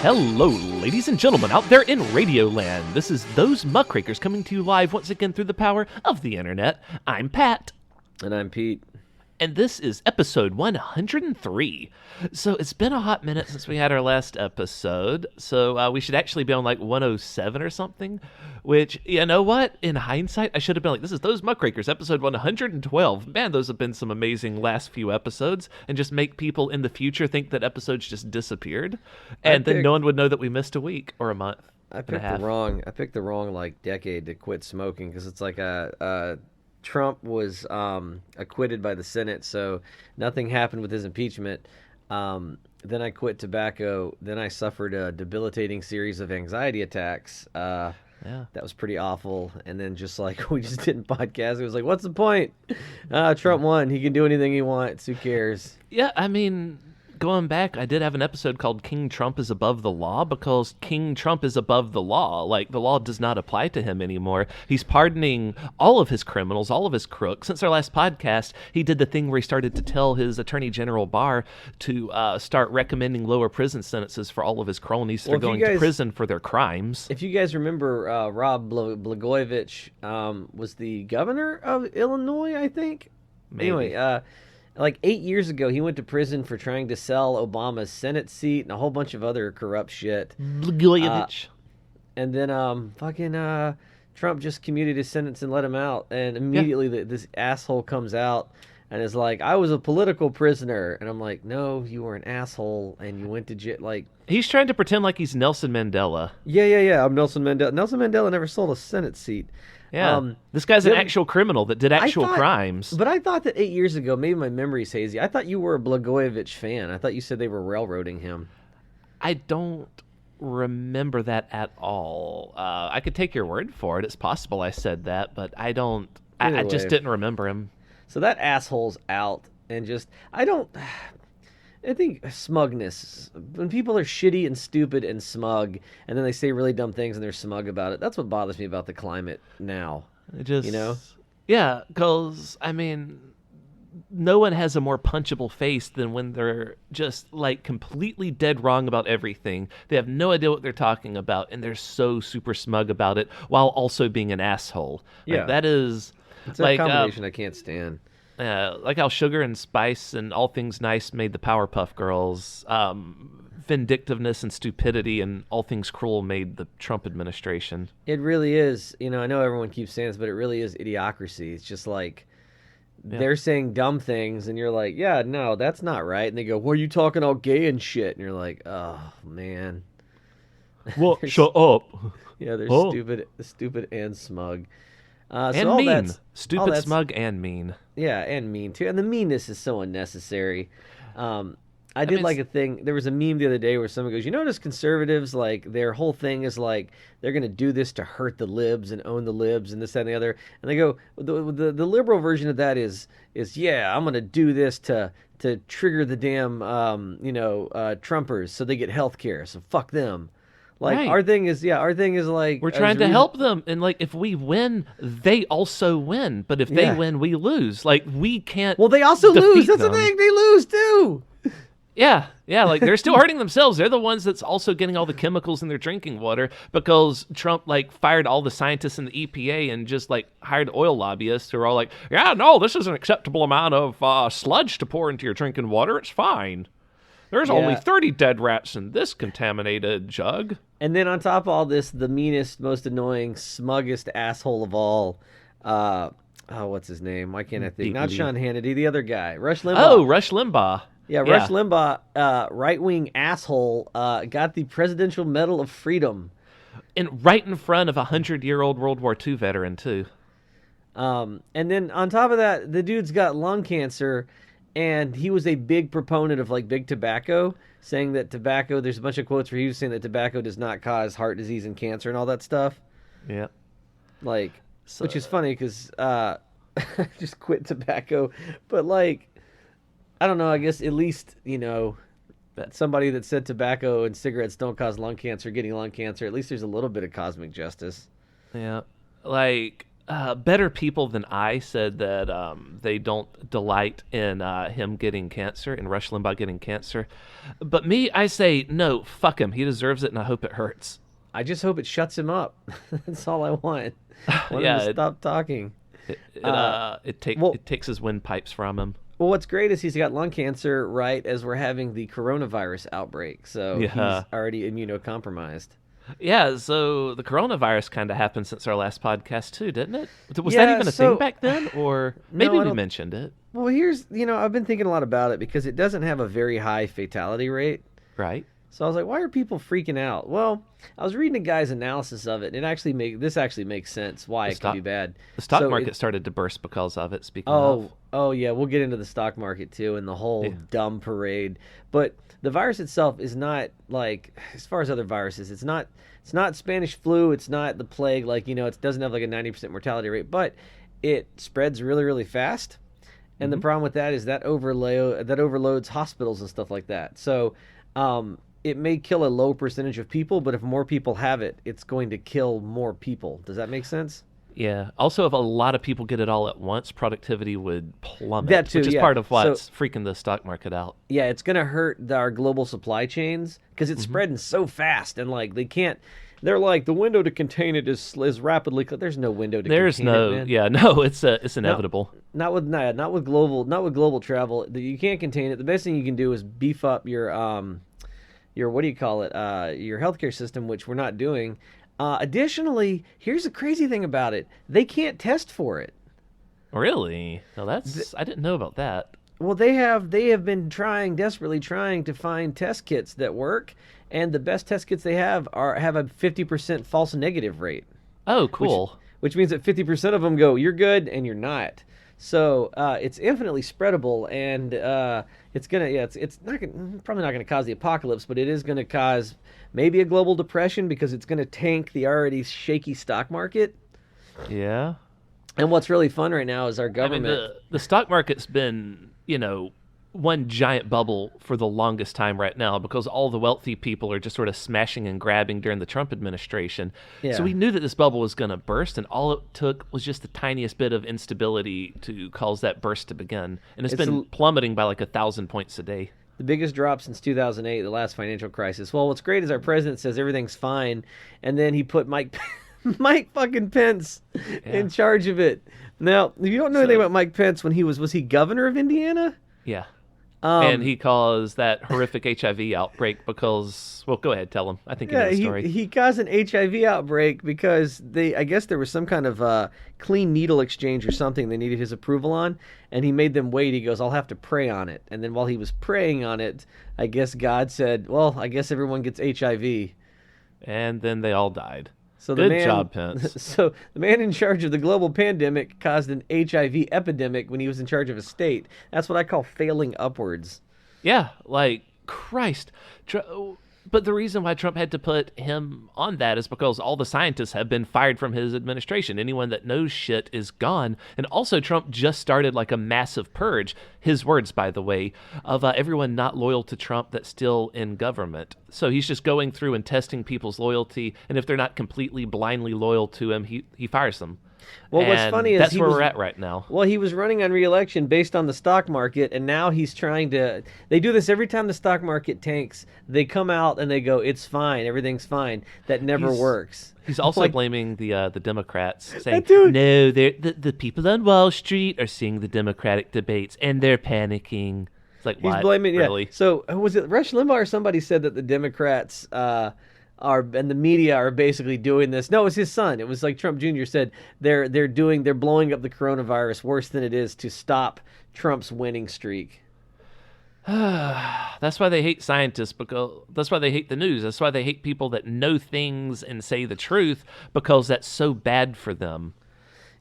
Hello, ladies and gentlemen out there in Radio Land. This is Those Muckrakers coming to you live once again through the power of the internet. I'm Pat. And I'm Pete. And this is episode 103. So it's been a hot minute since we had our last episode. So we should actually be on like 107 or something. Which, you know what? In hindsight, I should have been like, this is Those Muckrakers, episode 112. Man, those have been some amazing last few episodes. And just make people in the future think that episodes just disappeared. And then no one would know that we missed a week or a month. I picked the wrong like decade to quit smoking because it's like Trump was acquitted by the Senate, so nothing happened with his impeachment. Then I quit tobacco. Then I suffered a debilitating series of anxiety attacks. Yeah. That was pretty awful. And then just like we just didn't podcast. It was like, what's the point? Trump won. He can do anything he wants. Who cares? Yeah, I mean, going back, I did have an episode called King Trump is Above the Law because King Trump is above the law. Like, the law does not apply to him anymore. He's pardoning all of his criminals, all of his crooks. Since our last podcast, he did the thing where he started to tell his Attorney General Barr to start recommending lower prison sentences for all of his cronies that are going to prison for their crimes. If you guys remember, Rob Blagojevich was the governor of Illinois, I think. Maybe. Anyway, like 8 years ago, he went to prison for trying to sell Obama's Senate seat and a whole bunch of other corrupt shit. Blagojevich. And then Trump just commuted his sentence and let him out. And immediately this asshole comes out and is like, I was a political prisoner. And I'm like, no, you were an asshole and you went to jail. Like, he's trying to pretend like he's Nelson Mandela. Yeah. I'm Nelson Mandela. Nelson Mandela never sold a Senate seat. Yeah, this guy's an actual criminal that did actual crimes. But I thought that 8 years ago, maybe my memory's hazy, I thought you were a Blagojevich fan. I thought you said they were railroading him. I don't remember that at all. I could take your word for it. It's possible I said that, but I don't. I just didn't remember him. So that asshole's out, and just I think smugness, when people are shitty and stupid and smug, and then they say really dumb things and they're smug about it, that's what bothers me about the climate now. Yeah, because, I mean, no one has a more punchable face than when they're just, like, completely dead wrong about everything. They have no idea what they're talking about, and they're so super smug about it, while also being an asshole. Like, that is... It's a combination I can't stand. Like how Sugar and Spice and All Things Nice made the Powerpuff Girls. Vindictiveness and stupidity and All Things Cruel made the Trump administration. It really is. I know everyone keeps saying this, but it really is idiocracy. It's just like they're saying dumb things, and you're like, yeah, no, that's not right. And they go, well, you talking all gay and shit. And you're like, oh, man. Well, shut up. Yeah, they're stupid and smug. And mean. Stupid, smug, and mean. Yeah, and mean, too. And the meanness is so unnecessary. I did like a thing. There was a meme the other day where someone goes, you notice conservatives, like, their whole thing is, like, they're going to do this to hurt the libs and own the libs and this, that, and the other. And they go, the liberal version of that is yeah, I'm going to do this to trigger the damn, Trumpers so they get health care. So fuck them. Like, our thing is like... We're trying to help them, and, like, if we win, they also win. But if they win, we lose. Like, we can't... Well, they also lose. That's the thing. They lose, too. Yeah, like, they're still hurting themselves. They're the ones that's also getting all the chemicals in their drinking water because Trump, like, fired all the scientists in the EPA and just, like, hired oil lobbyists who are all like, yeah, no, this is an acceptable amount of sludge to pour into your drinking water. It's fine. There's only 30 dead rats in this contaminated jug. And then on top of all this, the meanest, most annoying, smuggest asshole of all, what's his name? Why can't I think? Not Sean Hannity, the other guy, Rush Limbaugh. Oh, Rush Limbaugh. Yeah, Rush Limbaugh, right-wing asshole, got the Presidential Medal of Freedom. And right in front of a 100-year-old World War II veteran, too. And then on top of that, the dude's got lung cancer, and he was a big proponent of, like, big tobacco, saying that tobacco, there's a bunch of quotes where he was saying that tobacco does not cause heart disease and cancer and all that stuff. Yeah. Like, which is funny because I just quit tobacco. But, like, I don't know, I guess at least, somebody that said tobacco and cigarettes don't cause lung cancer getting lung cancer, at least there's a little bit of cosmic justice. Yeah. Like, better people than I said that they don't delight in him getting cancer, in Rush Limbaugh getting cancer. But me, I say, no, fuck him. He deserves it, and I hope it hurts. I just hope it shuts him up. That's all I want. I want him Yeah, to stop talking. it takes his windpipes from him. Well, what's great is he's got lung cancer right as we're having the coronavirus outbreak, so Yeah. he's already immunocompromised. Yeah, so the coronavirus kind of happened since our last podcast too, didn't it? Was Yeah, that even a so- thing back then, or No, maybe I we don't- mentioned it, Well, I've been thinking a lot about it because it doesn't have a very high fatality rate. right? So I was like, why are people freaking out? Well, I was reading a guy's analysis of it, and this actually makes sense why it can be bad. The stock So market started to burst because of it. Speaking Oh, of, oh yeah, we'll get into the stock market too and the whole dumb parade. But the virus itself is not like, as far as other viruses, it's not Spanish flu, it's not the plague, like, it doesn't have like a 90% mortality rate, but it spreads really, really fast. And the problem with that is that overloads hospitals and stuff like that. So, it may kill a low percentage of people, but if more people have it, it's going to kill more people. Does that make sense? yeah. Also, if a lot of people get it all at once, productivity would plummet, That too, which is yeah. part of what's So- freaking the stock market out. Yeah, it's going to hurt our global supply chains because it's spreading so fast, and like they can't. They're like, the window to contain it is rapidly. There's no window to There's contain no, it, man. yeah, no, it's inevitable. Not with global travel. You can't contain it. The best thing you can do is beef up your what do you call it? Your healthcare system, which we're not doing. Additionally, here's the crazy thing about it: they can't test for it. Really? No, I didn't know about that. Well, they have been desperately trying to find test kits that work, and the best test kits they have have a 50% false negative rate. Oh, cool. Which means that 50% of them go, you're good, and you're not. So it's infinitely spreadable, and it's probably not gonna cause the apocalypse, but it is gonna cause maybe a global depression because it's gonna tank the already shaky stock market. Yeah. And what's really fun right now is our I mean, government. the stock market's been, one giant bubble for the longest time right now because all the wealthy people are just sort of smashing and grabbing during the Trump administration. Yeah. So we knew that this bubble was going to burst, and all it took was just the tiniest bit of instability to cause that burst to begin. And it's been plummeting by like 1,000 points a day. The biggest drop since 2008, the last financial crisis. Well, what's great is our president says everything's fine, and then he put Mike fucking Pence in charge of it. Now, if you don't know anything about Mike Pence, when was he governor of Indiana? Yeah. And he caused that horrific HIV outbreak because, well, go ahead, tell him. I think you know the story. He caused an HIV outbreak because I guess there was some kind of clean needle exchange or something they needed his approval on, and he made them wait. He goes, I'll have to pray on it. And then while he was praying on it, I guess God said, well, I guess everyone gets HIV. And then they all died. So Good job, Pence. So the man in charge of the global pandemic caused an HIV epidemic when he was in charge of a state. That's what I call failing upwards. Yeah, like, Christ. But the reason why Trump had to put him on that is because all the scientists have been fired from his administration. Anyone that knows shit is gone. And also, Trump just started like a massive purge, his words, by the way, of everyone not loyal to Trump that's still in government. So he's just going through and testing people's loyalty. And if they're not completely blindly loyal to him, he fires them. Well, what's And funny is that's where we're at right now. Well, he was running on re-election based on the stock market, and now he's trying to. They do this every time the stock market tanks. They come out and they go, "It's fine, everything's fine." That never works. He's also Like- blaming the Democrats, saying, dude- no, the people on Wall Street are seeing the Democratic debates, and they're panicking. It's like, He's what? blaming, yeah. Really? So was it Rush Limbaugh or somebody said that the Democrats and the media are basically doing this? No, it was his son. It was like Trump Jr. said they're blowing up the coronavirus worse than it is to stop Trump's winning streak. That's why they hate scientists, because that's why they hate the news. That's why they hate people that know things and say the truth, because that's so bad for them.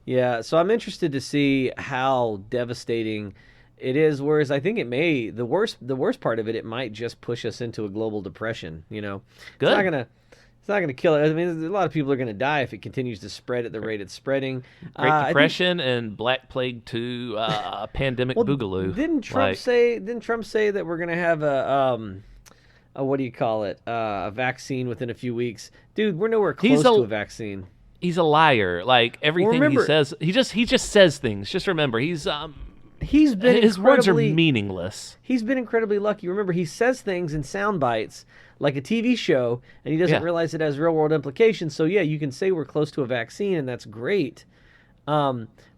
Yeah, so I'm interested to see how devastating it is. Whereas I think the worst part of it might just push us into a global depression. Good. It's not gonna kill it. I mean, a lot of people are gonna die if it continues to spread at the rate it's spreading. Great Depression and Black Plague 2, pandemic boogaloo. Didn't Trump say that we're gonna have a what do you call it? A vaccine within a few weeks? Dude, we're nowhere close to a vaccine. he's a liar. Like everything he remember, says, he just says things. Just remember, he's been his words are incredibly meaningless. he's been incredibly lucky. Remember, he says things in sound bites like a TV show, and he doesn't Yeah. realize it has real world implications. So yeah, you can say we're close to a vaccine, and that's great.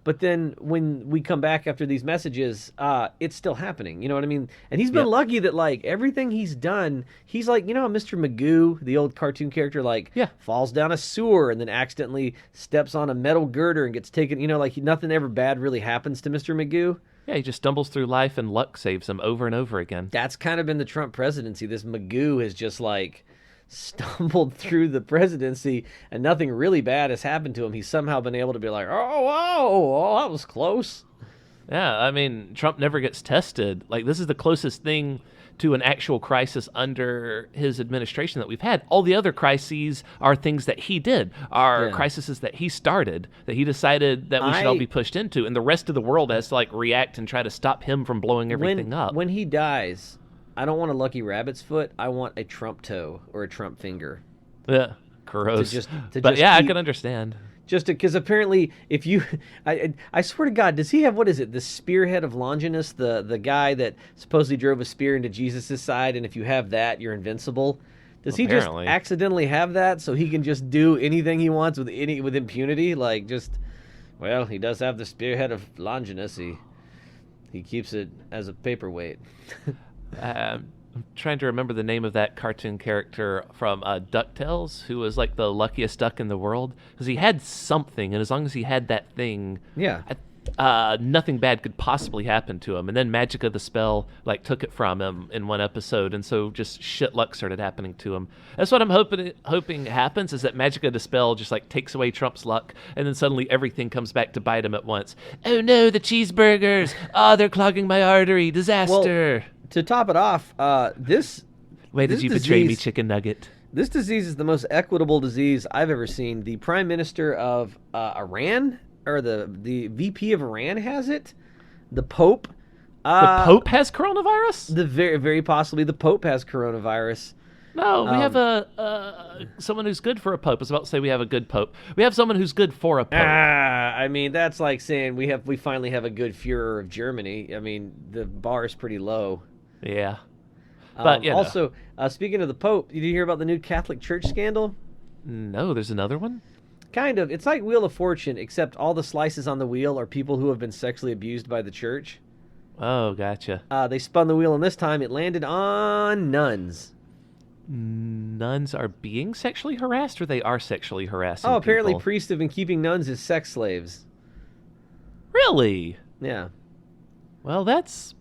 But then when we come back after these messages, it's still happening. You know what I mean? And he's been Yeah. lucky that like everything he's done, he's like, you know, how Mr. Magoo, the old cartoon character, like Yeah. falls down a sewer and then accidentally steps on a metal girder and gets taken. You know, like nothing ever bad really happens to Mr. Magoo. Yeah, he just stumbles through life and luck saves him over and over again. That's kind of been the Trump presidency. This Magoo has just like stumbled through the presidency and nothing really bad has happened to him. He's somehow been able to be like, oh, that was close. Yeah, I mean, Trump never gets tested. Like, this is the closest thing to an actual crisis under his administration that we've had. All the other crises are things that he did, are Yeah. crises that he started, that he decided that we should all be pushed into, and the rest of the world has to, like, react and try to stop him from blowing everything up. When he dies, I don't want a lucky rabbit's foot. I want a Trump toe or a Trump finger. Yeah, gross. To but just yeah, I keep- can understand. Just because apparently, if you, I swear to God, does he have, what is it, the spearhead of Longinus, the guy that supposedly drove a spear into Jesus' side, and if you have that, you're invincible? Does he just Apparently. accidentally have that so he can just do anything he wants with impunity? Like just, well, he does have the spearhead of Longinus. He keeps it as a paperweight. I'm trying to remember the name of that cartoon character from DuckTales, who was like the luckiest duck in the world, because he had something, and as long as he had that thing, Yeah. nothing bad could possibly happen to him. And then Magica the Spell like took it from him in one episode, and so just shit luck started happening to him. That's what I'm hoping happens, is that Magica the Spell just like takes away Trump's luck, and then suddenly everything comes back to bite him at once. Oh no, the cheeseburgers! Oh, they're clogging my artery! Disaster! To top it off, this Why did this you betray me, disease- chicken nugget? This disease is the most equitable disease I've ever seen. The prime minister of Iran, or the VP of Iran, has it. The Pope. The Pope has coronavirus? The very possibly the Pope has coronavirus. No, we have someone who's good for a pope. I was about to say we have a good pope. We have someone who's good for a pope. I mean that's like saying we finally have a good Führer of Germany. I mean the bar is pretty low. Yeah. But you know. Also, speaking of the Pope, did you hear about the new Catholic Church scandal? No, there's another one? Kind of. It's like Wheel of Fortune, except all the slices on the wheel are people who have been sexually abused by the church. Oh, gotcha. They spun the wheel, and this time it landed on nuns. Nuns are being sexually harassed, or they are sexually harassing Oh, apparently people? priests have been keeping nuns as sex slaves. Really? Yeah. Well, that's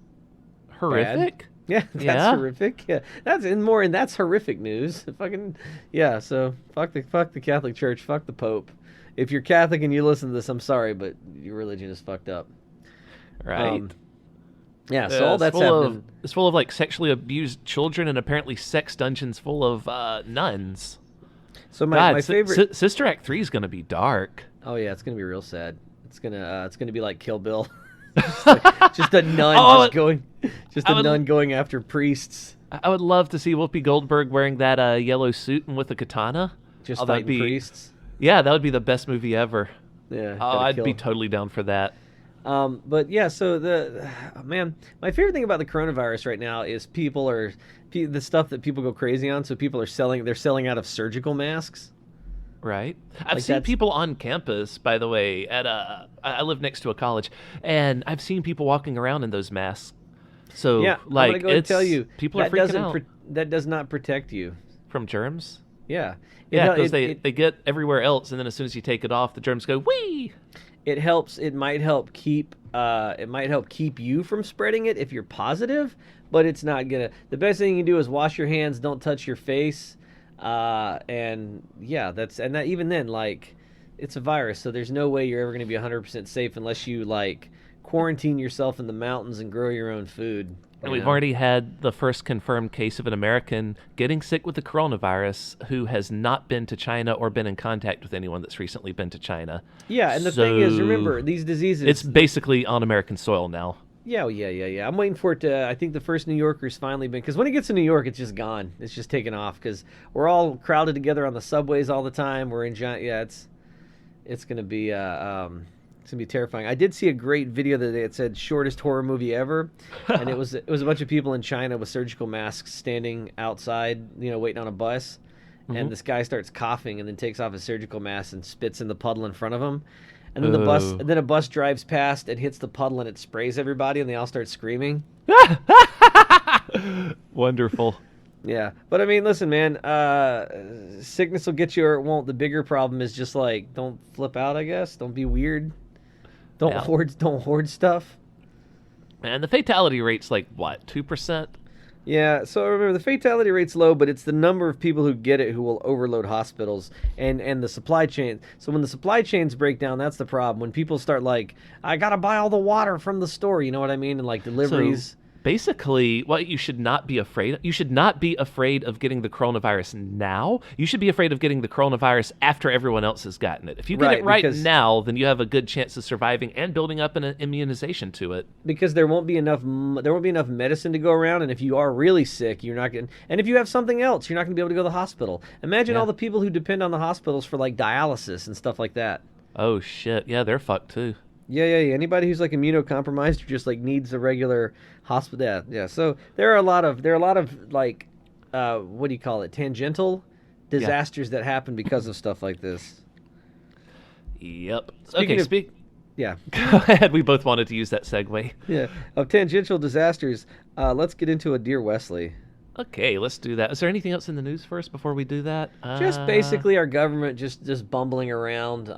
horrific. Yeah, that's Yeah? horrific. Yeah, that's horrific news. Fucking yeah. So fuck the Catholic Church. Fuck the Pope. If you're Catholic and you listen to this, I'm sorry, but your religion is fucked up. Right. Yeah. So all that's full happening. it's full of like sexually abused children, and apparently sex dungeons full of nuns. So my God, my favorite. Sister Act 3 is going to be dark. Oh yeah, it's gonna be real sad. It's gonna be like Kill Bill. just a nun Oh, nun going after priests. I would love to see Whoopi Goldberg wearing that yellow suit and with a katana. Just Oh, that'd fighting be- priests. Yeah, that would be the best movie ever. Yeah. Oh, gotta I'd kill. be totally down for that. But yeah, so man, my favorite thing about the coronavirus right now is the stuff that people go crazy on. So people are selling out of surgical masks. Right. I've Like seen that's- people on campus, by the way, I live next to a college, and I've seen people walking around in those masks. So, Yeah, like, I'm gonna go and it's, tell you people are that freaking doesn't out that does not protect you. from germs. Yeah. Yeah, It- because it- they get everywhere else, and then as soon as you take it off, the germs go, wee! It helps. It might help keep you from spreading it if you're positive, but it's not gonna. The best thing you can do is wash your hands, don't touch your face, and yeah, even then, like, it's a virus, so there's no way you're ever gonna be 100% safe unless you like quarantine yourself in the mountains and grow your own food. And you we've know? already had the first confirmed case of an American getting sick with the coronavirus who has not been to China or been in contact with anyone that's recently been to China. Yeah, and the thing is, So- remember these diseases. It's basically on American soil now. Yeah, I'm waiting for it to. I think the first New Yorker's finally been, because when it gets to New York, it's just gone. It's just taken off because we're all crowded together on the subways all the time. We're in giant. Yeah, It's gonna be it's gonna be terrifying. I did see a great video the other day. It said shortest horror movie ever, and it was a bunch of people in China with surgical masks standing outside, waiting on a bus, and this guy starts coughing and then takes off his surgical mask and spits in the puddle in front of him, and then a bus drives past and hits the puddle and it sprays everybody and they all start screaming. Wonderful. Yeah, but I mean, listen, man. Sickness will get you or it won't. The bigger problem is just like don't flip out. I guess don't be weird. Don't hoard stuff. And the fatality rate's like what, 2%? Yeah. So remember, the fatality rate's low, but it's the number of people who get it who will overload hospitals and the supply chain. So when the supply chains break down, that's the problem. When people start like, I gotta buy all the water from the store. You know what I mean? And like deliveries. So basically, what you should not be afraid of, you should not be afraid of getting the coronavirus now. You should be afraid of getting the coronavirus after everyone else has gotten it. If you get it right now, then you have a good chance of surviving and building up an immunization to it. Because there won't be enough medicine to go around, and if you are really sick, you're not going. And if you have something else, you're not going to be able to go to the hospital. Imagine all the people who depend on the hospitals for like dialysis and stuff like that. Oh shit! Yeah, they're fucked too. Yeah. Anybody who's like immunocompromised or just like needs a regular hospital. Yeah. So there are a lot of like, what do you call it? Tangential disasters that happen because of stuff like this. Yep. Yeah. Go ahead. We both wanted to use that segue. Yeah. Of tangential disasters, let's get into a Dear Wesley. Okay, let's do that. Is there anything else in the news first before we do that? Just basically our government just bumbling around.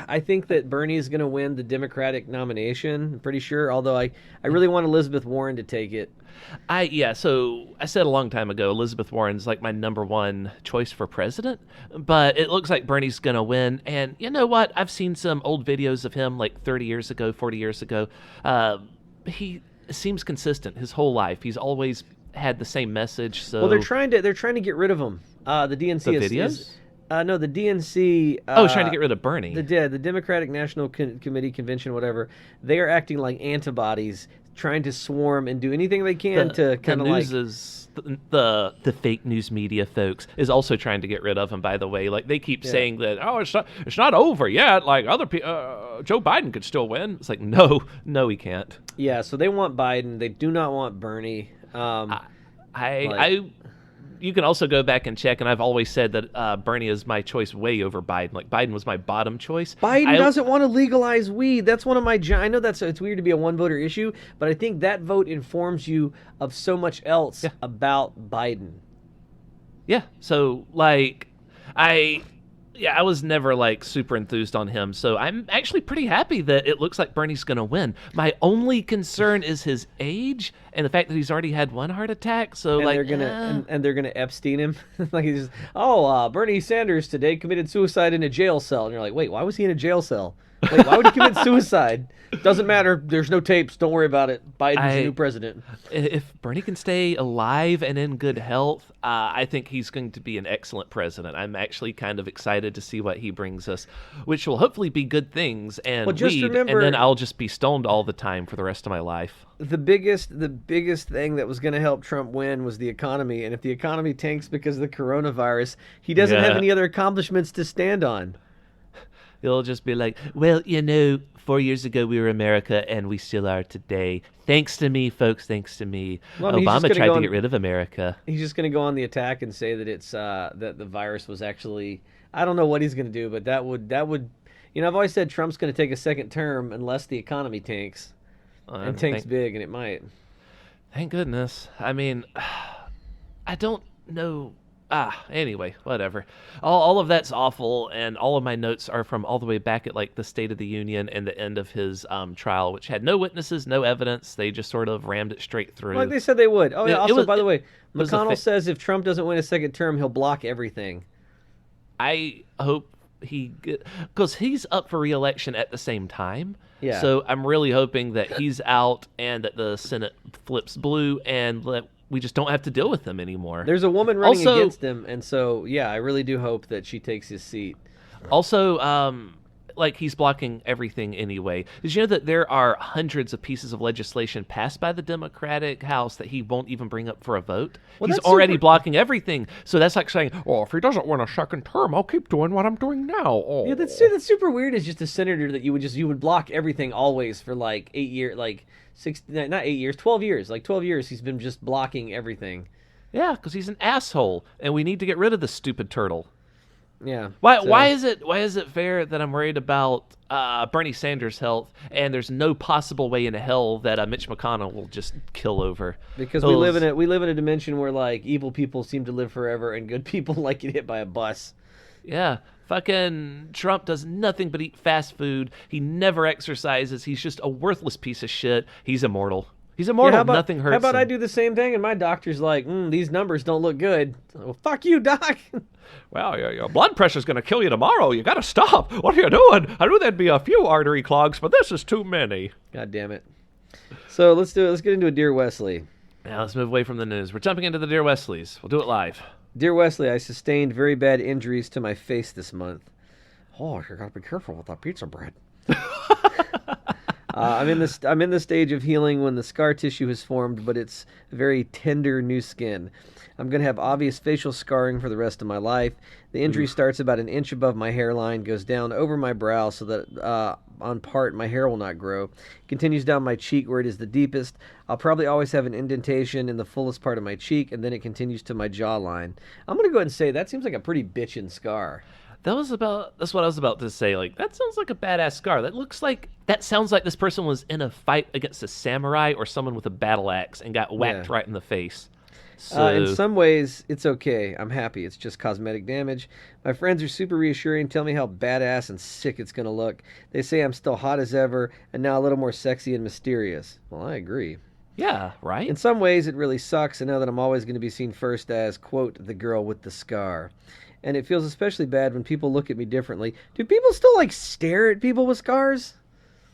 I think that Bernie is going to win the Democratic nomination. I'm pretty sure, although I really want Elizabeth Warren to take it. So I said a long time ago, Elizabeth Warren's like my number one choice for president, but it looks like Bernie's going to win. And you know what? I've seen some old videos of him like 30 years ago, 40 years ago. He seems consistent his whole life. He's always had the same message. So well, they're trying to get rid of him. The DNC videos? No, the DNC. Trying to get rid of Bernie. The Democratic National Committee Convention, whatever. They are acting like antibodies, trying to swarm and do anything they can to kind of like. The fake news media folks is also trying to get rid of him. By the way, like they keep saying that it's not over yet. Like other people, Joe Biden could still win. It's like no, he can't. Yeah, so they want Biden. They do not want Bernie. You can also go back and check, and I've always said that Bernie is my choice way over Biden. Like, Biden was my bottom choice. Biden doesn't want to legalize weed. That's one of my... I know it's weird to be a one-voter issue, but I think that vote informs you of so much else about Biden. Yeah, so, like, I was never, like, super enthused on him, so I'm actually pretty happy that it looks like Bernie's going to win. My only concern is his age and the fact that he's already had one heart attack, so, and they're gonna Epstein him. Like, he's just, Bernie Sanders today committed suicide in a jail cell. And you're like, wait, why was he in a jail cell? Wait, why would he commit suicide? Doesn't matter. There's no tapes. Don't worry about it. Biden's the new president. If Bernie can stay alive and in good health, I think he's going to be an excellent president. I'm actually kind of excited to see what he brings us, which will hopefully be good things and weed, remember, and then I'll just be stoned all the time for the rest of my life. The biggest thing that was going to help Trump win was the economy, and if the economy tanks because of the coronavirus, he doesn't have any other accomplishments to stand on. It'll just be like, well, 4 years ago we were America and we still are today. Thanks to me, folks, thanks to me. Well, Obama tried to get rid of America. He's just going to go on the attack and say that it's that the virus was actually... I don't know what he's going to do, but that would I've always said Trump's going to take a second term unless the economy tanks. And tanks big, and it might. Thank goodness. I mean, I don't know... Anyway, whatever. All of that's awful, and all of my notes are from all the way back at like the State of the Union and the end of his trial, which had no witnesses, no evidence. They just sort of rammed it straight through. Like they said they would. Oh, yeah. By the way, McConnell says if Trump doesn't win a second term, he'll block everything. I hope because he's up for re-election at the same time. Yeah. So I'm really hoping that he's out and that the Senate flips blue and we just don't have to deal with him anymore. There's a woman running against him, and so, I really do hope that she takes his seat. Also, like he's blocking everything anyway. Did you know that there are hundreds of pieces of legislation passed by the Democratic House that he won't even bring up for a vote? Well, He's that's already super. blocking everything. So that's like saying, "Oh, if he doesn't win a second term, I'll keep doing what I'm doing now." Oh, Yeah, that's super weird. Is just a senator that you would block everything always for like 8 years, like six, not 8 years, 12 years, like 12 years. He's been just blocking everything. yeah, because he's an asshole, and we need to get rid of this stupid turtle. Yeah. Why? So, Why is it fair that I'm worried about Bernie Sanders' health, and there's no possible way in hell that Mitch McConnell will just kill over? because Those- we live in a dimension where like evil people seem to live forever and good people like get hit by a bus. Yeah, fucking Trump does nothing but eat fast food. He never exercises. He's just a worthless piece of shit. He's immortal. He's immortal. Nothing hurts How about him. I do the same thing and my doctor's like, these numbers don't look good. Well, fuck you, doc. Well, your blood pressure's going to kill you tomorrow. You got to stop. What are you doing? I knew there'd be a few artery clogs, but this is too many. God damn it. So let's do it. Let's get into a Dear Wesley. Now let's move away from the news. We're jumping into the Dear Wesleys. We'll do it live. Dear Wesley, I sustained very bad injuries to my face this month. Oh, you gotta be careful with that pizza bread. I'm in the stage of healing when the scar tissue has formed, but it's very tender new skin. I'm gonna have obvious facial scarring for the rest of my life. The injury starts about an inch above my hairline, goes down over my brow so that on part my hair will not grow. Continues down my cheek where it is the deepest. I'll probably always have an indentation in the fullest part of my cheek, and then it continues to my jawline. I'm gonna go ahead and say that seems like a pretty bitchin' scar. That's what I was about to say. Like, that sounds like a badass scar. That sounds like this person was in a fight against a samurai or someone with a battle axe and got whacked Yeah. right in the face. So, In some ways, it's okay. I'm happy. It's just cosmetic damage. My friends are super reassuring, tell me how badass and sick it's going to look. They say I'm still hot as ever, and now a little more sexy and mysterious. Well, I agree. yeah, right? In some ways, it really sucks, and now that I'm always going to be seen first as, quote, the girl with the scar. And it feels especially bad when people look at me differently. Do people still, like, stare at people with scars?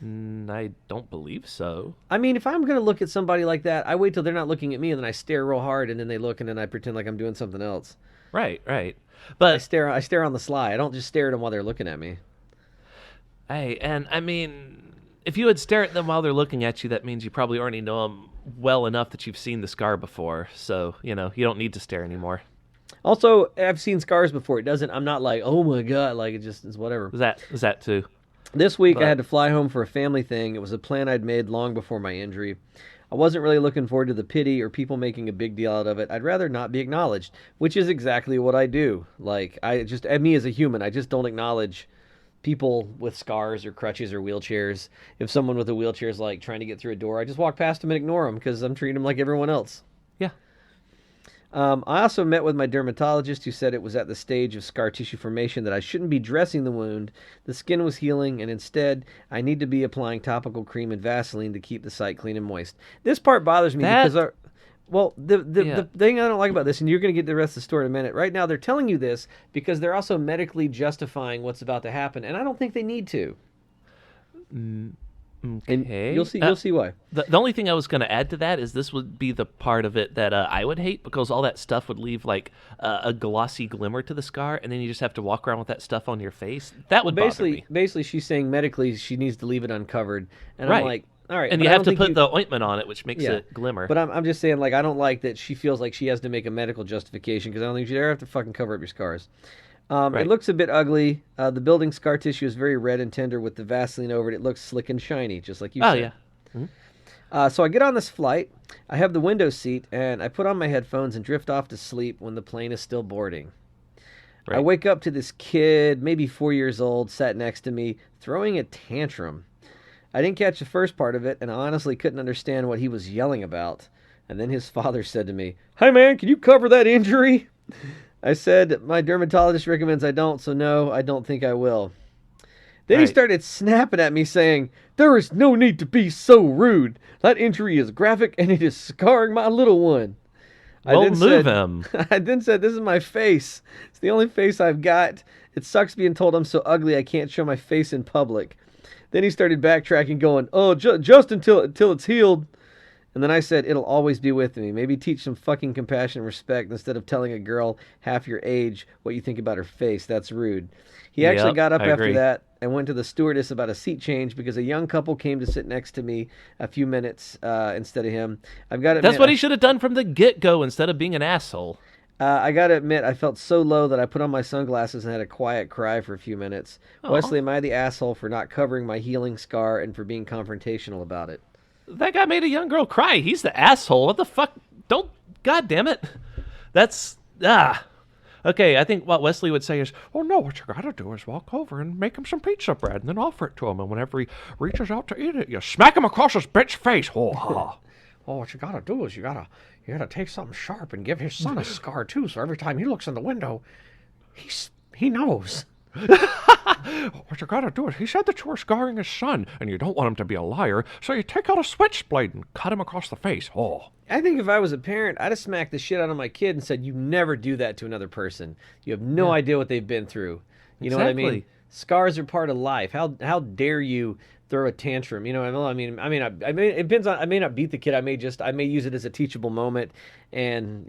I don't believe so. I mean, if I'm going to look at somebody like that, I wait till they're not looking at me, and then I stare real hard, and then they look, and then I pretend like I'm doing something else. Right. I But, stare on the sly. I don't just stare at them while they're looking at me. hey, and I mean, if you would stare at them while they're looking at you, that means you probably already know them well enough that you've seen the scar before. So, you don't need to stare anymore. Also, I've seen scars before. I'm not like, oh my God, like it's whatever. Is that too? This week I But- had to fly home for a family thing. It was a plan I'd made long before my injury. I wasn't really looking forward to the pity or people making a big deal out of it. I'd rather not be acknowledged, which is exactly what I do. Like, me as a human, I just don't acknowledge people with scars or crutches or wheelchairs. If someone with a wheelchair is like trying to get through a door, I just walk past them and ignore them because I'm treating them like everyone else. Yeah. I also met with my dermatologist who said it was at the stage of scar tissue formation that I shouldn't be dressing the wound. The skin was healing, and instead, I need to be applying topical cream and Vaseline to keep the site clean and moist. This part bothers me That- because the Yeah. thing I don't like about this, and you're going to get the rest of the story in a minute. Right now, they're telling you this because they're also medically justifying what's about to happen, and I don't think they need to. And Okay. you'll see why. The only thing I was going to add to that is this would be the part of it that I would hate because all that stuff would leave like a glossy glimmer to the scar, and then you just have to walk around with that stuff on your face. That would bother me. Basically, she's saying medically she needs to leave it uncovered, and Right. I'm like, all right, And but you I have don't to think put the ointment on it, which makes it glimmer. But I'm just saying, like, I don't like that she feels like she has to make a medical justification because I don't think you ever have to fucking cover up your scars. Right. It looks a bit ugly. The building scar tissue is very red and tender with the Vaseline over it. It looks slick and shiny, just like you Oh, said. yeah. So I get on this flight. I have the window seat, and I put on my headphones and drift off to sleep when the plane is still boarding. I Right. wake up to this kid, maybe 4 years old, sat next to me, throwing a tantrum. I didn't catch the first part of it, and I honestly couldn't understand what he was yelling about. And then his father said to me, "Hey man, can you cover that injury?" I said, "My dermatologist recommends I don't, so no, I don't think I will." Then he Right. started snapping at me saying, "There is no need to be so rude. That injury is graphic and it is scarring my little one." Well, move him. I then said, "This is my face. It's the only face I've got. It sucks being told I'm so ugly I can't show my face in public." Then he started backtracking, going, "Oh, just until it's healed." And then I said, it'll always be with me. Maybe teach some fucking compassion and respect instead of telling a girl half your age what you think about her face. That's rude. He actually Yep, got up I after agree. that and went to the stewardess about a seat change because a young couple came to sit next to me a few minutes instead of him. I've got to That's admit, what he should have done from the get-go instead of being an asshole. I got to admit, I felt so low that I put on my sunglasses and had a quiet cry for a few minutes. Oh, Wesley, am I the asshole for not covering my healing scar and for being confrontational about it? that guy made a young girl cry. He's the asshole. What the fuck? Don't. God damn it. That's Okay, I think what Wesley would say is, "Oh no, what you gotta do is walk over and make him some pizza bread, and then offer it to him. And whenever he reaches out to eat it, you smack him across his bitch face." Oh, ha. Oh, what you gotta do is you gotta take something sharp and give his son a scar too, so every time he looks in the window, he knows. What you gotta do is, he said that you were scarring his son, and you don't want him to be a liar, so you take out a switchblade and cut him across the face. Oh. I think if I was a parent, I'd have smacked the shit out of my kid and said, "You never do that to another person. You have no idea what they've been through." You know what I mean? Exactly. Scars are part of life. How dare you throw a tantrum? You know what I mean? It depends on. I may not beat the kid. I may use it as a teachable moment, and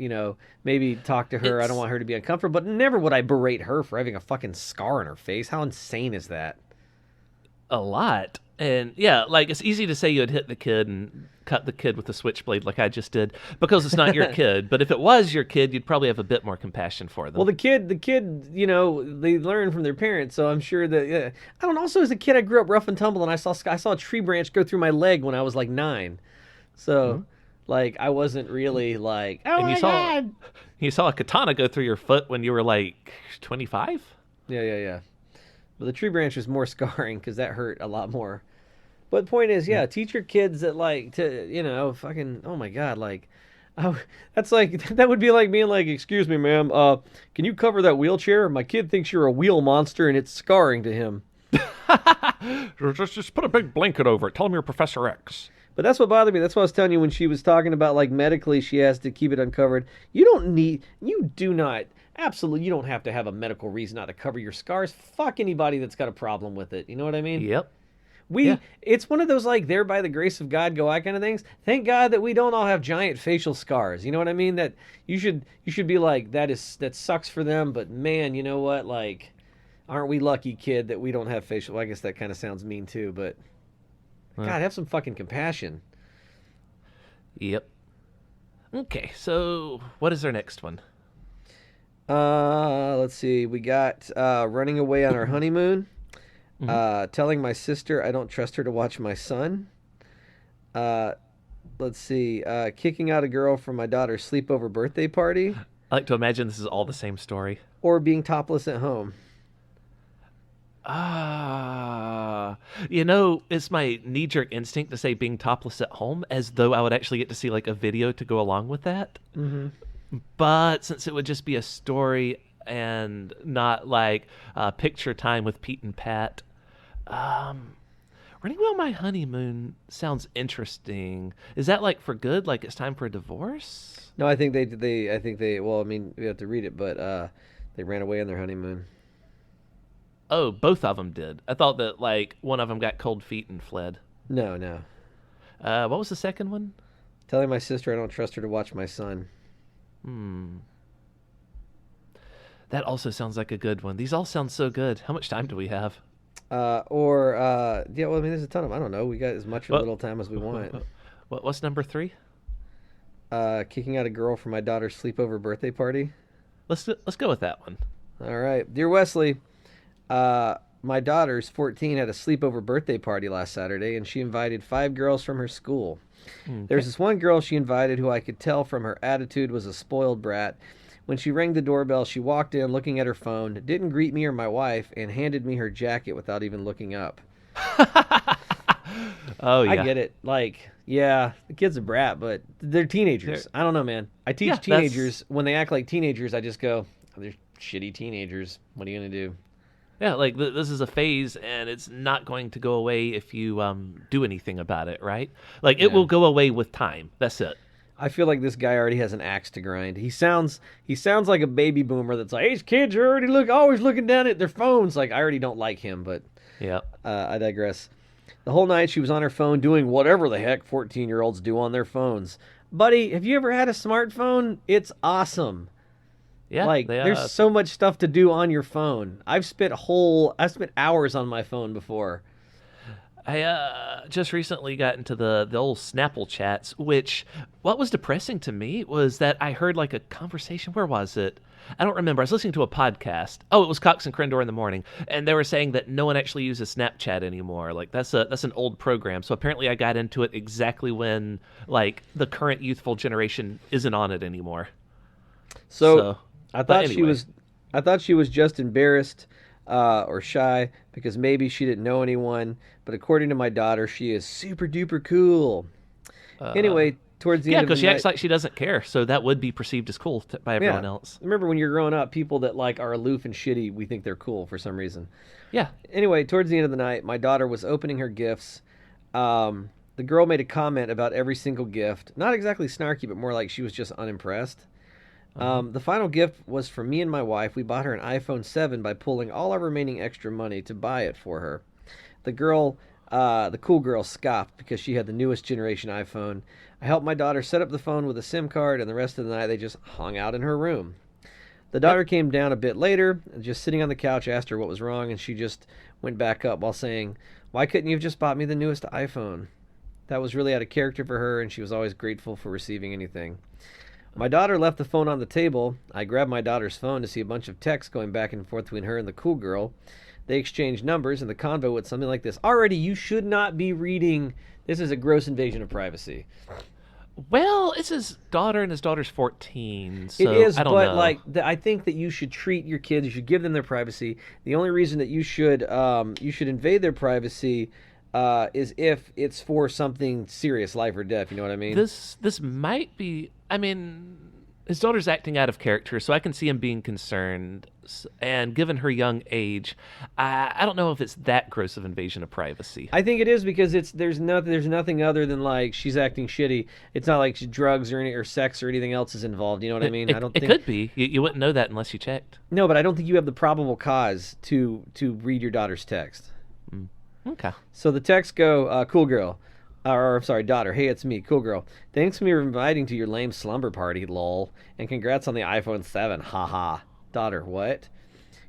maybe talk to her. I don't It's want her to be uncomfortable, but never would I berate her for having a fucking scar on her face. How insane is that? a lot. And yeah, like it's easy to say you'd hit the kid and cut the kid with a switchblade like I just did because it's not your kid. But if it was your kid, you'd probably have a bit more compassion for them. Well, the kid, they learn from their parents, so I'm sure that. Yeah. I don't know. Also, as a kid, I grew up rough and tumble, and I saw a tree branch go through my leg when I was like 9. So, like, I wasn't really like, oh and my you saw god. you saw a katana go through your foot when you were like 25. Yeah. But the tree branch was more scarring because that hurt a lot more. But the point is, yeah, teach your kids that fucking, oh my god, like, that's like that would be like being like, excuse me, ma'am, can you cover that wheelchair? My kid thinks you're a wheel monster and it's scarring to him. Just put a big blanket over it. Tell him you're Professor X. But that's what bothered me. That's what I was telling you when she was talking about like medically she has to keep it uncovered. You do not, absolutely, you don't have to have a medical reason not to cover your scars. Fuck anybody that's got a problem with it. You know what I mean? Yep. Yeah. It's one of those like there by the grace of God go I kind of things. Thank God that we don't all have giant facial scars. You know what I mean? That you should be like that sucks for them, but man, you know what? Like, aren't we lucky, kid, that we don't have facial? Well, I guess that kind of sounds mean too, but God, have some fucking compassion. Yep. Okay, so what is our next one? Let's see. We got running away on our honeymoon. Telling my sister I don't trust her to watch my son. Let's see. Kicking out a girl from my daughter's sleepover birthday party. I like to imagine this is all the same story. Or being topless at home. It's my knee-jerk instinct to say being topless at home as though I would actually get to see like a video to go along with that. Mm-hmm. But since it would just be a story and not like picture time with Pete and Pat, running away on my honeymoon sounds interesting. Is that like for good? Like it's time for a divorce? No, I think they. Well, I mean, we have to read it, but they ran away on their honeymoon. Oh, both of them did. I thought that like one of them got cold feet and fled. No. What was the second one? Telling my sister I don't trust her to watch my son. That also sounds like a good one. These all sound so good. How much time do we have? Yeah, well, I mean, there's a ton of. I don't know. We got as much or little time as we want. What's number 3? Kicking out a girl from my daughter's sleepover birthday party. Let's go with that one. All right, dear Wesley. My daughter's 14 had a sleepover birthday party last Saturday, and she invited 5 girls from her school. Okay. There's this one girl she invited who I could tell from her attitude was a spoiled brat. When she rang the doorbell, she walked in looking at her phone, didn't greet me or my wife, and handed me her jacket without even looking up. Oh, yeah. I get it. Like, yeah, the kid's a brat, but they're teenagers. I don't know, man. I teach teenagers. When they act like teenagers, I just go, they're shitty teenagers. What are you going to do? Yeah, like this is a phase, and it's not going to go away if you do anything about it, right? Like it will go away with time. That's it. I feel like this guy already has an axe to grind. He sounds like a baby boomer that's like, these kids are always looking down at their phones. Like, I already don't like him, but Yeah. I digress. The whole night she was on her phone doing whatever the heck 14-year-olds do on their phones. Buddy, have you ever had a smartphone? It's awesome. Yeah, Like, they, there's so much stuff to do on your phone. I've spent hours on my phone before. I just recently got into the old Snapple chats, which what was depressing to me was that I heard like a conversation. Where was it? I don't remember. I was listening to a podcast. Oh, it was Cox and Crendor in the morning, and they were saying that no one actually uses Snapchat anymore. Like that's an old program. So apparently, I got into it exactly when like the current youthful generation isn't on it anymore. So I thought anyway. I thought she was just embarrassed or shy because maybe she didn't know anyone. But according to my daughter, she is super duper cool. Anyway, towards the Yeah, end of the because she night, acts like she doesn't care, so that would be perceived as cool by everyone else. Remember when you're growing up, people that like are aloof and shitty, we think they're cool for some reason. Yeah. Anyway, towards the end of the night, my daughter was opening her gifts. The girl made a comment about every single gift. Not exactly snarky, but more like she was just unimpressed. The final gift was for me and my wife. We bought her an iPhone 7 by pulling all our remaining extra money to buy it for her. The cool girl scoffed because she had the newest generation iPhone. I helped my daughter set up the phone with a SIM card, and the rest of the night they just hung out in her room. The daughter came down a bit later, and just sitting on the couch, asked her what was wrong, and she just went back up while saying, "Why couldn't you have just bought me the newest iPhone?" That was really out of character for her, and she was always grateful for receiving anything. My daughter left the phone on the table. I grabbed my daughter's phone to see a bunch of texts going back and forth between her and the cool girl. They exchanged numbers, and the convo went something like this. Already, you should not be reading. This is a gross invasion of privacy. Well, it's his daughter, and his daughter's 14, so It is, I don't but know. like I think that you should treat your kids. You should give them their privacy. The only reason that you should invade their privacy is if it's for something serious, life or death. You know what I mean? This might be. I mean, his daughter's acting out of character, so I can see him being concerned. And given her young age, I don't know if it's that gross of invasion of privacy. I think it is because there's nothing other than like she's acting shitty. It's not like drugs or sex or anything else is involved. You know what I mean? I don't It think could be. You wouldn't know that unless you checked. No, but I don't think you have the probable cause to read your daughter's text. Okay. So the texts go, cool girl. Or, sorry, daughter. Hey, it's me, cool girl. Thanks for inviting to your lame slumber party, lol. And congrats on the iPhone 7, haha. Daughter, what?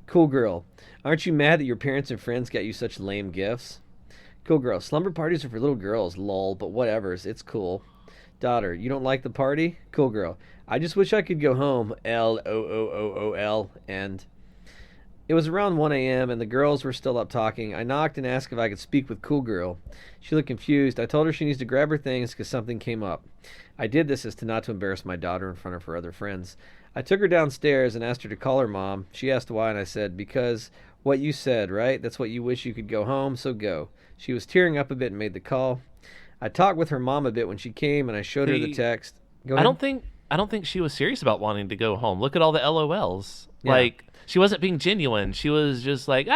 Cool girl. Aren't you mad that your parents and friends got you such lame gifts? Cool girl. Slumber parties are for little girls, lol, but whatevers. It's cool. Daughter, you don't like the party? Cool girl. I just wish I could go home, LOOOOL, and... It was around 1 a.m. and the girls were still up talking. I knocked and asked if I could speak with Cool Girl. She looked confused. I told her she needs to grab her things because something came up. I did this as to not to embarrass my daughter in front of her other friends. I took her downstairs and asked her to call her mom. She asked why, and I said, because what you said, right? That's what you wish you could go home, so go. She was tearing up a bit and made the call. I talked with her mom a bit when she came, and I showed her the text. Go ahead. I don't think she was serious about wanting to go home. Look at all the LOLs. Yeah. Like, she wasn't being genuine. She was just like, she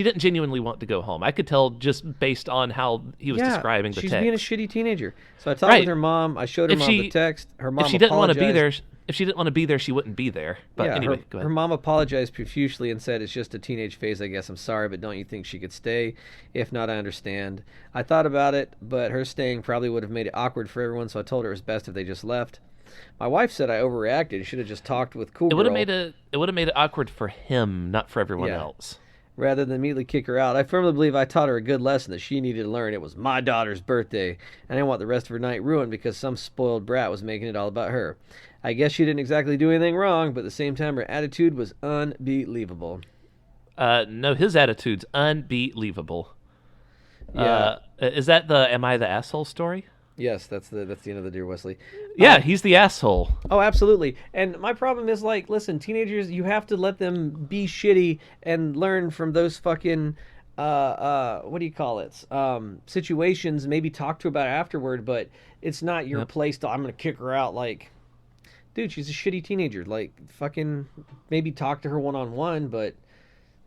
didn't genuinely want to go home. I could tell just based on how he was describing the she's text. being a shitty teenager. So I talked with her mom. I showed her mom the text. Her mom if she didn't want to be there, apologized. if she didn't want to be there, she wouldn't be there. But anyway, go ahead. Her mom apologized profusely and said, it's just a teenage phase, I guess. I'm sorry, but don't you think she could stay? If not, I understand. I thought about it, but her staying probably would have made it awkward for everyone, so I told her it was best if they just left. My wife said I overreacted. Should have just talked with Cool Girl. It would have made it awkward for him, not for everyone else. Rather than immediately kick her out. I firmly believe I taught her a good lesson that she needed to learn. It was my daughter's birthday, and I didn't want the rest of her night ruined because some spoiled brat was making it all about her. I guess she didn't exactly do anything wrong, but at the same time, her attitude was unbelievable. No, his attitude's unbelievable. Yeah. Is that the "Am I the asshole" story? Yes, that's the end of the Dear Wesley. Yeah, he's the asshole. Oh, absolutely. And my problem is, like, listen, teenagers, you have to let them be shitty and learn from those fucking, what do you call it? Situations, maybe talk to her about it afterward, but it's not your place to, I'm going to kick her out. Like, dude, she's a shitty teenager. Like, fucking maybe talk to her one-on-one, but,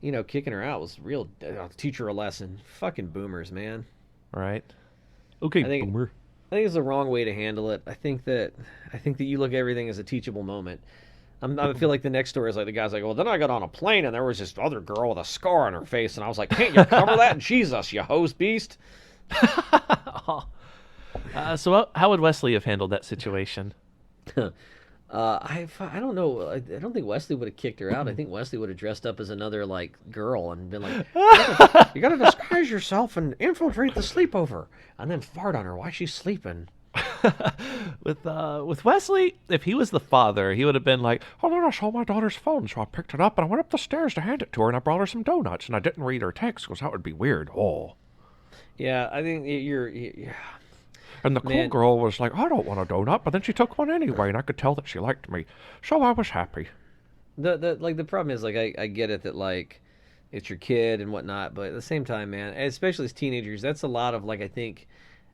you know, kicking her out was real, teach her a lesson. Fucking boomers, man. Right. Okay, boomer. I think it's the wrong way to handle it. I think that you look at everything as a teachable moment. I feel like the next story is like the guy's like, well, then I got on a plane and there was this other girl with a scar on her face, and I was like, can't you cover that? Jesus, you hose beast. So how would Wesley have handled that situation? I don't know. I don't think Wesley would have kicked her out. I think Wesley would have dressed up as another like girl and been like, You gotta disguise yourself and infiltrate the sleepover, and then fart on her while she's sleeping. With Wesley, if he was the father, he would have been like, Oh, then I saw my daughter's phone, so I picked it up and I went up the stairs to hand it to her, and I brought her some donuts, and I didn't read her text because that would be weird. Oh. yeah, I think yeah. And the cool Man. girl was like, I don't want a donut, but then she took one anyway, and I could tell that she liked me. So I was happy. The problem is like I get it that like it's your kid and whatnot, but at the same time, man, especially as teenagers, that's a lot of like I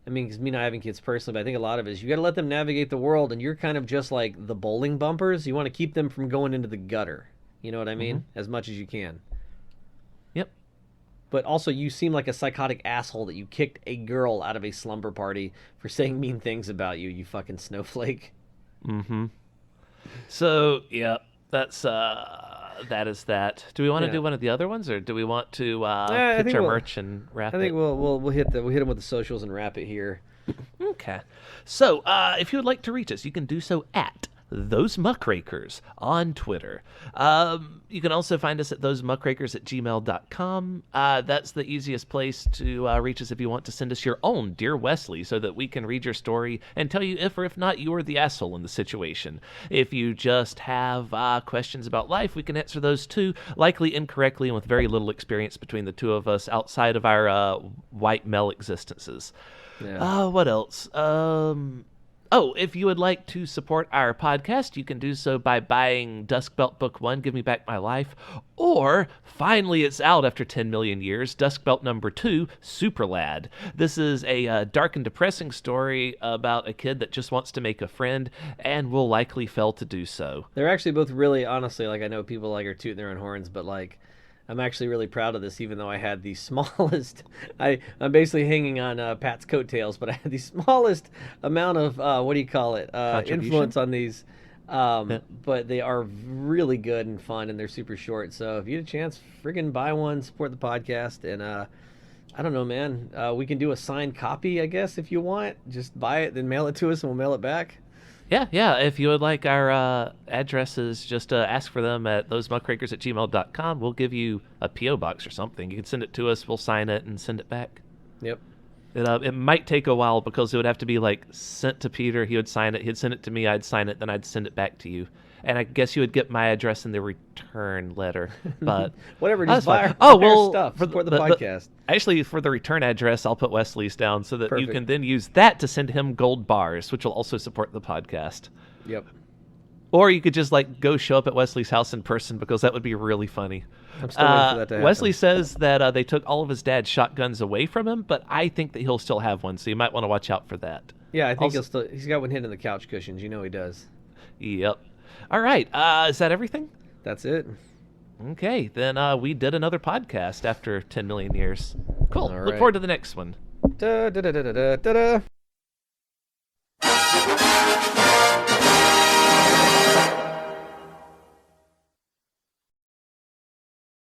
mean, because me not having kids personally, but I think a lot of it is you got to let them navigate the world, and you're kind of just like the bowling bumpers. You want to keep them from going into the gutter. You know what I mean? As much as you can. "Yep, But also, you seem like a psychotic asshole that you kicked a girl out of a slumber party for saying mean things about you, you fucking snowflake. So, yeah, that's that is that. Do we want to Yeah. do one of the other ones, or do we want to I pitch think our we'll- merch and wrap I it? think we'll hit them with the socials and wrap it here. Okay. So, if you would like to reach us, you can do so at Those Muckrakers on Twitter. You can also find us at thosemuckrakers@gmail.com. That's the easiest place to reach us if you want to send us your own Dear Wesley so that we can read your story and tell you if or if not you are the asshole in the situation. If you just have questions about life, we can answer those too, likely incorrectly and with very little experience between the two of us outside of our white male existences. Yeah. What else? If you would like to support our podcast, you can do so by buying Dusk Belt Book 1, Give Me Back My Life, or, finally it's out after 10 million years, Dusk Belt number 2, Super Lad. This is a dark and depressing story about a kid that just wants to make a friend and will likely fail to do so. They're actually both really, honestly, like I know people like are tooting their own horns, but like I'm actually really proud of this, even though I had the smallest. I'm basically hanging on Pat's coattails, but I had the smallest amount of Contribution? influence on these. But they are really good and fun, and they're super short. So if you get a chance, friggin' buy one, support the podcast, and I don't know, man. We can do a signed copy, I guess, if you want. Just buy it, then mail it to us, and we'll mail it back. Yeah. If you would like our addresses, just ask for them at thosemuckrakers@gmail.com. We'll give you a P.O. box or something. You can send it to us. We'll sign it and send it back. Yep. It might take a while because it would have to be like sent to Peter. He would sign it. He'd send it to me. I'd sign it. Then I'd send it back to you. And I guess you would get my address in the return letter. But Whatever, that's just buy fine. our stuff. for Support the podcast. Actually, for the return address, I'll put Wesley's down so that you Perfect. can then use that to send him gold bars, which will also support the podcast. Yep. Or you could just like go show up at Wesley's house in person because that would be really funny. I'm still waiting for that to happen. Wesley says that they took all of his dad's shotguns away from him, but I think that he'll still have one, so you might want to watch out for that. Yeah, I think Also- he's got one hidden in the couch cushions. You know he does. Yep. All right. Is that everything? That's it. Okay, then we did another podcast after 10 million years. Cool. All Look right. forward to the next one. Da, da, da, da, da, da, da.